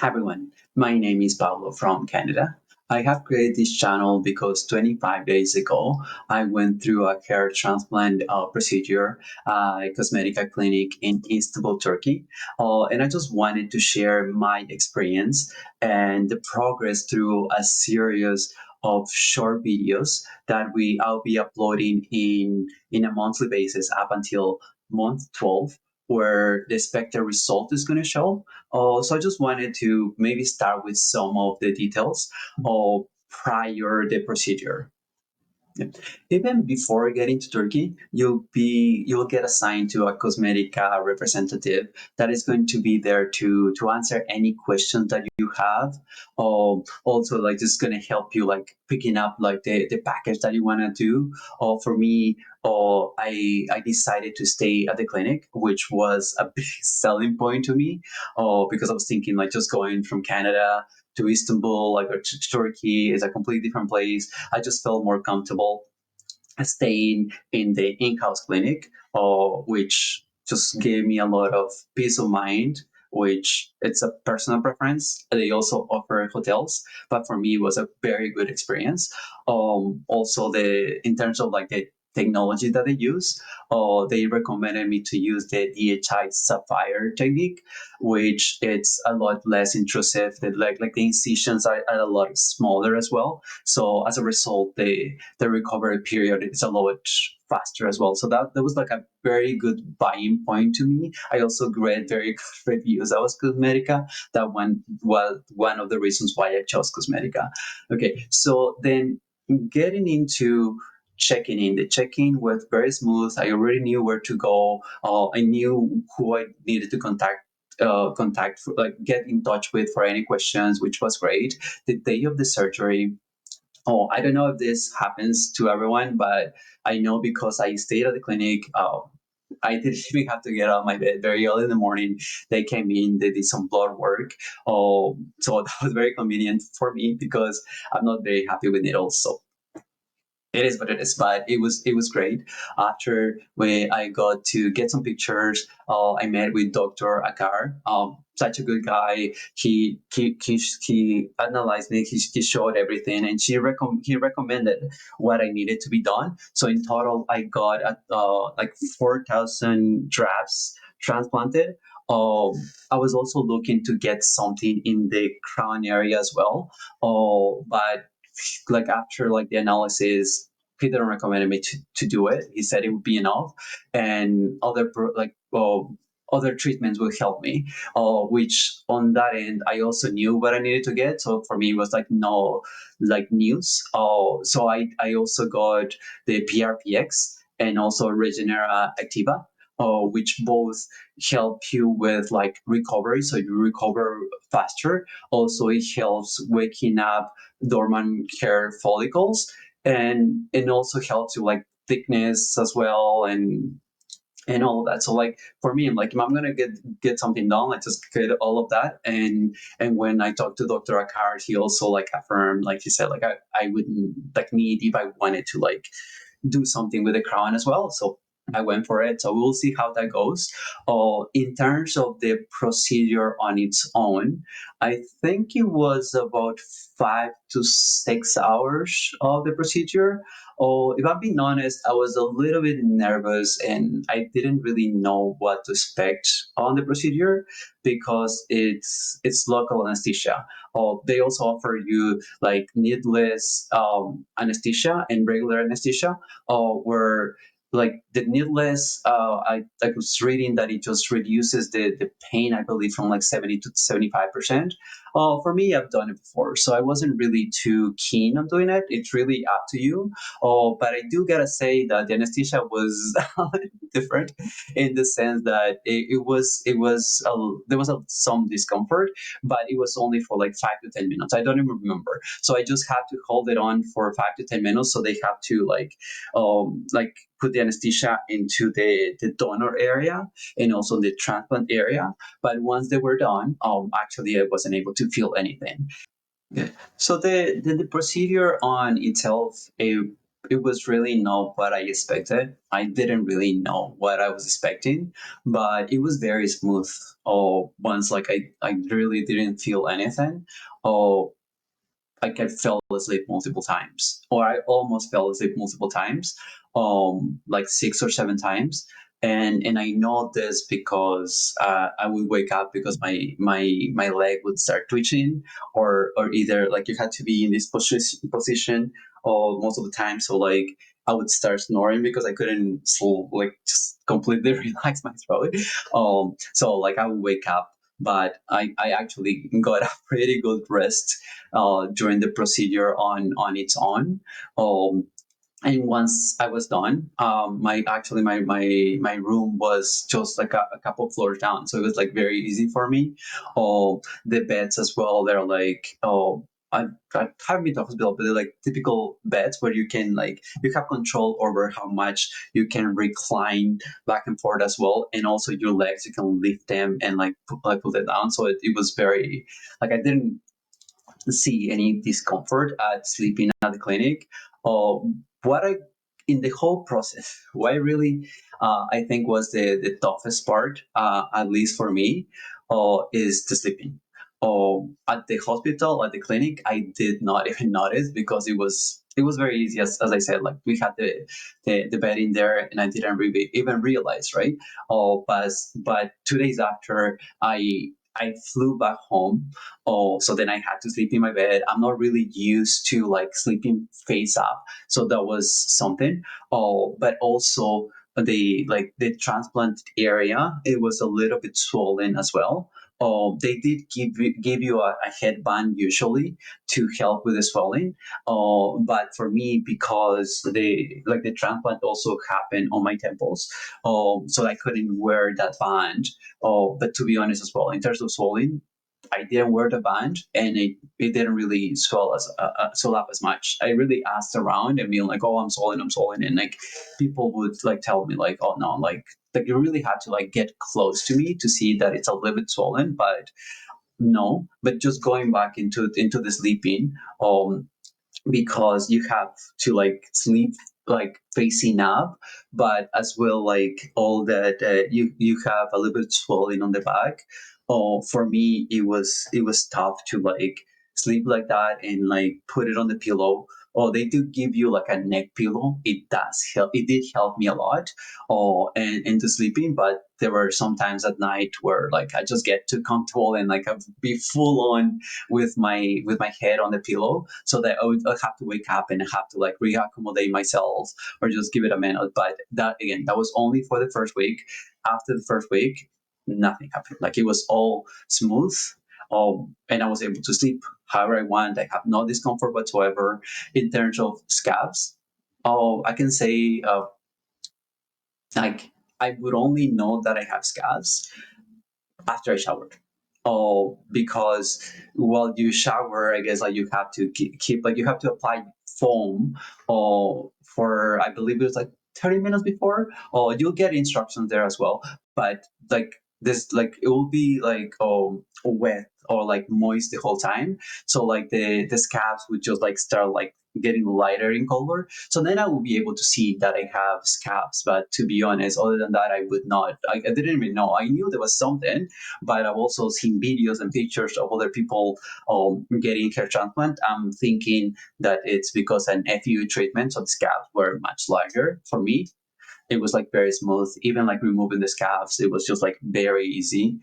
Hi everyone, my name is Pablo from Canada. I have created this channel because 25 days ago I went through a hair transplant procedure at a Cosmetica clinic in Istanbul, Turkey. And I just wanted to share my experience and the progress through a series of short videos that I'll be uploading in a monthly basis up until month 12, where the expected result is going to show. So I just wanted to maybe start with some of the details of prior the procedure. Yeah. Even before getting to Turkey, you'll get assigned to a Cosmetica representative that is going to be there to answer any questions that you have. Also, like just going to help you like picking up like the package that you want to do. Or for me, I decided to stay at the clinic, which was a big selling point to me. Because I was thinking like just going from Canada to Istanbul, like or to Turkey is a completely different place. I just felt more comfortable staying in the in-house clinic, which just gave me a lot of peace of mind. Which it's a personal preference. They also offer hotels, but for me, it was a very good experience. Also, the in terms of like the technology that they use, they recommended me to use the DHI Sapphire technique, which it's a lot less intrusive. Like the incisions are a lot smaller as well. So as a result, the recovery period is a lot faster as well. So that was like a very good buying point to me. I also read very good reviews. That was Cosmetica. That one was one of the reasons why I chose Cosmetica. Okay, so then getting into checking in, the check-in was very smooth. I already knew where to go. I knew who I needed to like get in touch with for any questions, which was great. The day of the surgery, oh, I don't know if this happens to everyone, but I know because I stayed at the clinic. I didn't even have to get out of my bed very early in the morning. They came in, they did some blood work. So that was very convenient for me because I'm not very happy with needles. So it is what it is, but it was great. After when I got to get some pictures, I met with Dr. Akar. Such a good guy. He analyzed me. He showed everything, and he recommended what I needed to be done. So in total, I got like 4,000 drafts transplanted. Um, I was also looking to get something in the crown area as well. But like after like the analysis, he didn't recommend me to do it. He said it would be enough, and other treatments will help me. Which on that end, I also knew what I needed to get. So for me, it was like no like news. So I also got the PRPX and also Regenera Activa. Which both help you with like recovery, so you recover faster. Also, it helps waking up dormant hair follicles, and also helps you like thickness as well, and all of that. So like for me, I'm like if I'm gonna get something done, I just get all of that. And when I talked to Dr. Akar, he also like affirmed, like he said, like I wouldn't like need if I wanted to like do something with the crown as well. So I went for it. So we'll see how that goes. In terms of the procedure on its own, I think it was about 5 to 6 hours of the procedure. Oh, if I'm being honest, I was a little bit nervous and I didn't really know what to expect on the procedure because it's local anesthesia. They also offer you like needless anesthesia and regular anesthesia, where like the needless, I was reading that it just reduces the pain, I believe, from like 70 to 75%. For me, I've done it before, so I wasn't really too keen on doing it. It's really up to you. But I do gotta say that the anesthesia was different in the sense that there was some discomfort, but it was only for like 5 to 10 minutes. I don't even remember. So I just had to hold it on for 5 to 10 minutes. So they have to like put the anesthesia into the donor area and also the transplant area. But once they were done, actually I wasn't able to feel anything. Yeah. So the procedure on itself, it was really not what I expected. I didn't really know what I was expecting, but it was very smooth. Or once like I really didn't feel anything. Or like I fell asleep multiple times, or I almost fell asleep multiple times, like 6 or 7 times. And I know this because I would wake up because my leg would start twitching, or either like you had to be in this position, or most of the time. So like I would start snoring because I couldn't like just completely relax my throat. So like I would wake up, but I actually got a pretty good rest during the procedure on its own. Um, and once I was done, my actually my room was just like a couple floors down, so it was like very easy for me. The beds as well, they're like I haven't been to hospital, but they're like typical beds where you can like you have control over how much you can recline back and forth as well, and also your legs you can lift them and like pull it down. So it was very like I didn't see any discomfort at sleeping at the clinic. What I in the whole process, what really I think was the toughest part, at least for me, is the sleeping. At the hospital, at the clinic, I did not even notice because it was very easy. As I said, like we had the bed in there, and I didn't really even realize, right? But 2 days after, I flew back home. Oh, so then I had to sleep in my bed. I'm not really used to like sleeping face up, so that was something. Oh, but also the transplant area, it was a little bit swollen as well. Oh, they did give you a headband usually to help with the swelling. Oh, but for me, because the transplant also happened on my temples, so I couldn't wear that band. Oh, but to be honest as well, in terms of swelling, I didn't wear the band, and it didn't really swell up as much. I really asked around and being like, "Oh, I'm swollen," and like people would like tell me like, "Oh no, like you really had to like get close to me to see that it's a little bit swollen," but no. But just going back into the sleeping, because you have to like sleep like facing up, but as well like all that you have a little bit swelling on the back. Oh, for me it was tough to like sleep like that and like put it on the pillow. Oh, they do give you like a neck pillow. It does help. It did help me a lot. Oh, and into sleeping, but there were some times at night where like I just get too comfortable and like I'd be full on with my head on the pillow, so that I'd have to wake up and I have to like reaccommodate myself or just give it a minute. But that again, that was only for the first week. After the first week, nothing happened. Like it was all smooth. And I was able to sleep however I want. I have no discomfort whatsoever in terms of scabs. Oh, I can say like I would only know that I have scabs after I showered. Oh, because while you shower, I guess like you have to keep like you have to apply foam for I believe it was like 30 minutes before. Oh, you'll get instructions there as well. But like this like it will be like wet or like moist the whole time. So like the scabs would just like start like getting lighter in color. So then I will be able to see that I have scabs. But to be honest, other than that, I would not. I didn't even know. I knew there was something, but I've also seen videos and pictures of other people getting hair transplant. I'm thinking that it's because an FU treatment, so the scabs were much larger for me. It was like very smooth. Even like removing the scabs, it was just like very easy.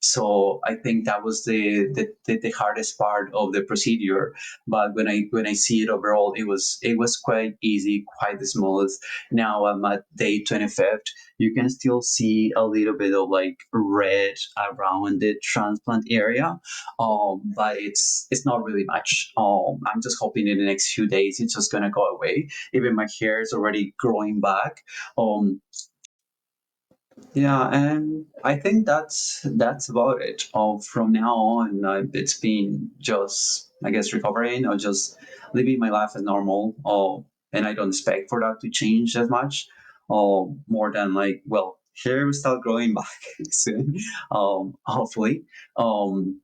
So I think that was the hardest part of the procedure. But when I see it overall, it was quite easy, quite smooth. Now I'm at day 25th. You can still see a little bit of like red around the transplant area, but it's not really much. I'm just hoping in the next few days it's just gonna go away. Even my hair is already growing back. um yeah, and I think that's about it. From now on, it's been just I guess recovering or just living my life as normal. And I don't expect for that to change as much. More than like, hair will start growing back soon. Hopefully. Um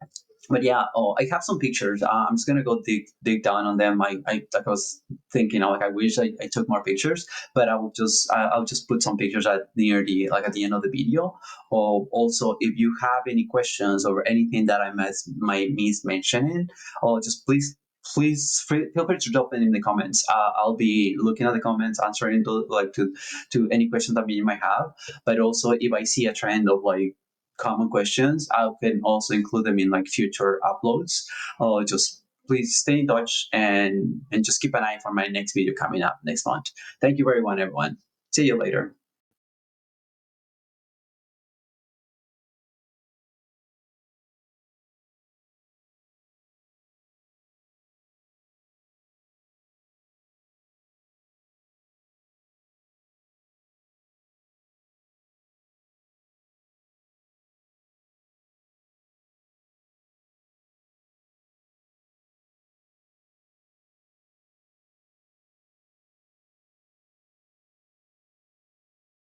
But yeah, I have some pictures. I'm just gonna go dig down on them. I was thinking, like, I wish I took more pictures, but I'll just put some pictures at near the like at the end of the video. Or also, if you have any questions or anything that might miss mentioning, or just feel free to drop it in the comments. I'll be looking at the comments, answering to any questions that you might have. But also, if I see a trend of like common questions, I can also include them in like future uploads. Just please stay in touch and just keep an eye for my next video coming up next month. Thank you very much, everyone. See you later.